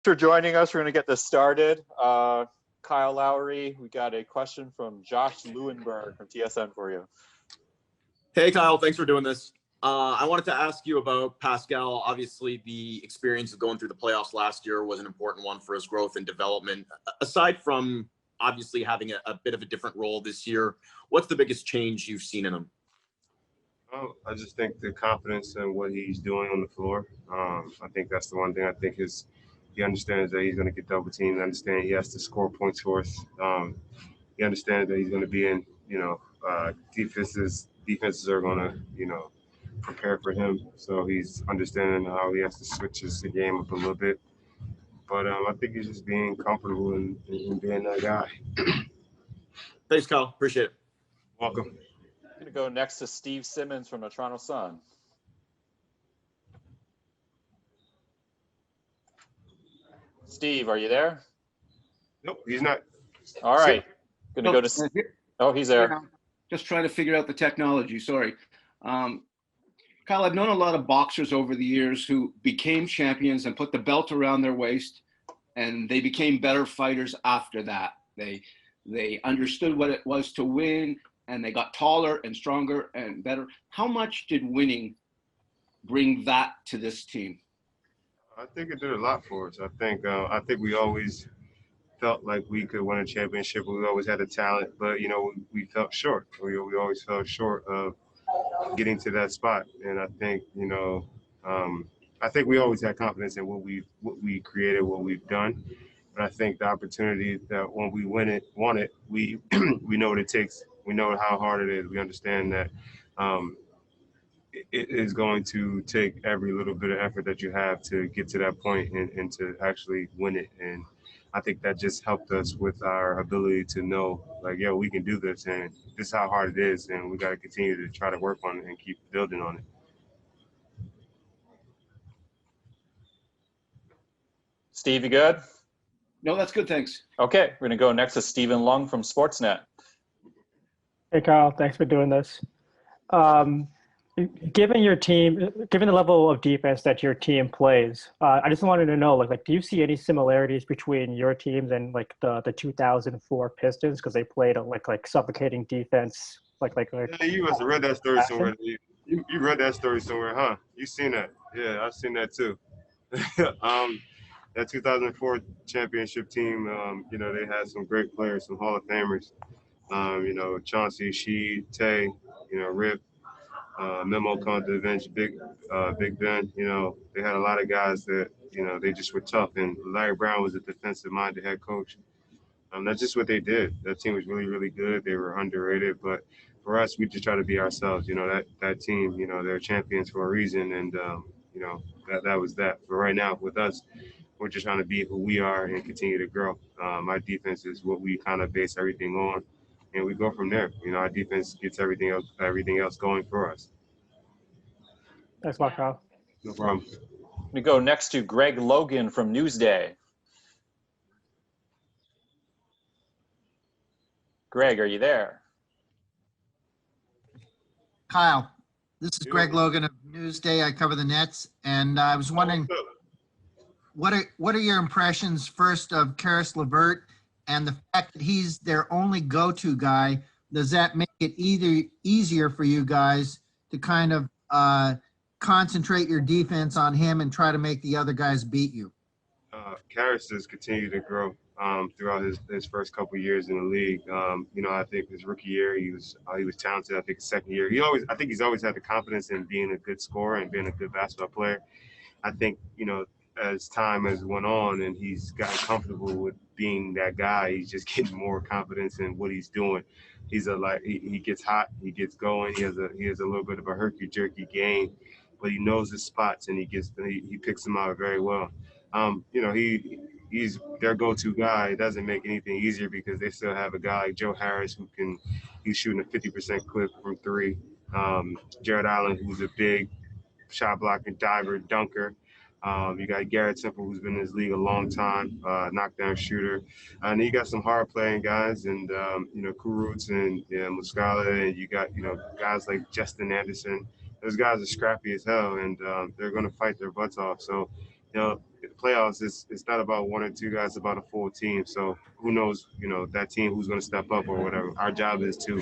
For joining us. We're going to get this started. Kyle Lowry, we got a question from Josh Lewenberg from TSN for you. Hey, Kyle. Thanks for doing this. I wanted to ask you about Pascal. Obviously, the experience of going through the playoffs last year was an important one for his growth and development. Aside from obviously having a bit of a different role this year, what's the biggest change you've seen in him? I just think the confidence in what he's doing on the floor. I think that's the one thing. I think he understands that he's going to get double teamed. He understands he has to score points for us. He understands that he's going to be in, defenses are going to, prepare for him. So he's understanding how he has to switch his game up a little bit. But I think he's just being comfortable in being that guy. Thanks, Kyle. Appreciate it. Welcome. I'm going to go next to Steve Simmons from the Toronto Sun. Steve, are you there? Nope, he's not. All right. Going to go to. Oh, he's there. Just trying to figure out the technology. Sorry. Kyle, I've known a lot of boxers over the years who became champions and put the belt around their waist, and they became better fighters after that. They understood what it was to win, and they got taller and stronger and better. How much did winning bring that to this team? I think it did a lot for us. I think we always felt like we could win a championship. We always had the talent, but we felt short. We always fell short of getting to that spot. And I think I think we always had confidence in what we created, what we've done. But I think the opportunity that when we want it, we know what it takes. We know how hard it is. We understand that it is going to take every little bit of effort that you have to get to that point and to actually win it. And I think that just helped us with our ability to know, like, yo, we can do this, and this is how hard it is, and we got to continue to try to work on it and keep building on it. Steve, you good? No, that's good. Thanks. Okay, we're going to go next to Stephen Lung from Sportsnet. Hey, Kyle. Thanks for doing this. Given the level of defense that your team plays, I just wanted to know, like, do you see any similarities between your teams and like the 2004 Pistons, because they played a like suffocating defense, like. Yeah, you must have read that story somewhere. You read that story somewhere, huh? You seen that? Yeah, I've seen that too. That 2004 championship team, they had some great players, some Hall of Famers. Chauncey, Sheed, Tay, Rip. Memo come to the bench, Big Ben. They had a lot of guys that they just were tough. And Larry Brown was a defensive-minded head coach. That's just what they did. That team was really, really good. They were underrated, but for us, we just try to be ourselves. That team, they're champions for a reason, and that was that. But right now, with us, we're just trying to be who we are and continue to grow. Our defense is what we kind of base everything on. And we go from there. Our defense gets everything else going for us. Thanks a lot, Kyle. No problem. We go next to Greg Logan from Newsday. Greg, are you there? Kyle, this is Greg Logan of Newsday. I cover the Nets, and I was wondering, what are your impressions first of Karis LeVert? And the fact that he's their only go-to guy, does that make it easier for you guys to kind of concentrate your defense on him and try to make the other guys beat you? Karis has continued to grow throughout his first couple of years in the league. I think his rookie year he was talented. I think his second year I think he's always had the confidence in being a good scorer and being a good basketball player. I think as time has went on and he's gotten comfortable with being that guy, he's just getting more confidence in what he's doing. He gets hot, he gets going. He has a little bit of a herky-jerky game, but he knows his spots and he picks them out very well. He's their go-to guy. It doesn't make anything easier because they still have a guy like Joe Harris he's shooting a 50% clip from three. Jared Allen, who's a big shot blocking diver, dunker. You got Garrett Temple, who's been in this league a long time, knockdown shooter. And then you got some hard playing guys, and Kurucs and Muscala, and you got guys like Justin Anderson. Those guys are scrappy as hell, and they're going to fight their butts off. So the playoffs, it's not about one or two guys, it's about a full team. So who knows, that team who's going to step up or whatever. Our job is to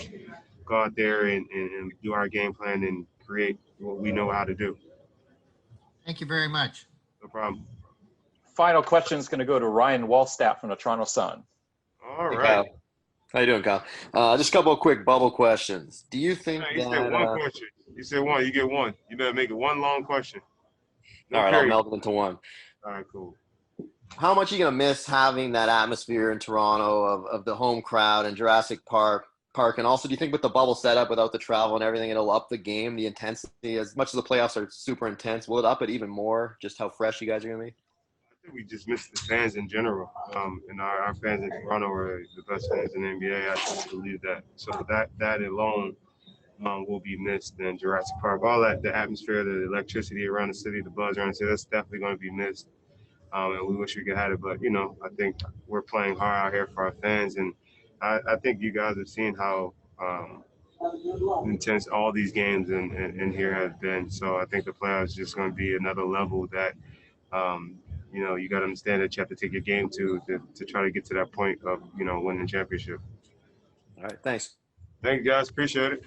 go out there and do our game plan and create what we know how to do. Thank you very much. No problem. Final question is going to go to Ryan Wallstatt from the Toronto Sun. All Hey, right. Kyle. How you doing, Kyle? Just a couple of quick bubble questions. Do you think You said one question. You said one. You get one. You better make it one long question. No all right, I'll period. meld it into one. All right, cool. How much are you gonna miss having that atmosphere in Toronto of the home crowd and Jurassic Park? And also, do you think with the bubble setup, without the travel and everything, it'll up the game, the intensity? As much as the playoffs are super intense, will it up it even more? Just how fresh you guys are gonna be? I think we just miss the fans in general. And our fans in Toronto are the best fans in the NBA. I just believe that. So that alone will be missed in Jurassic Park. All that, the atmosphere, the electricity around the city, the buzz around the city, that's definitely going to be missed. And we wish we could have it. But, I think we're playing hard out here for our fans. And I think you guys have seen how intense all these games in here have been. So I think the playoffs is just going to be another level that, you got to understand that you have to take your game to try to get to that point of, winning the championship. All right, thanks. Thank you, guys. Appreciate it.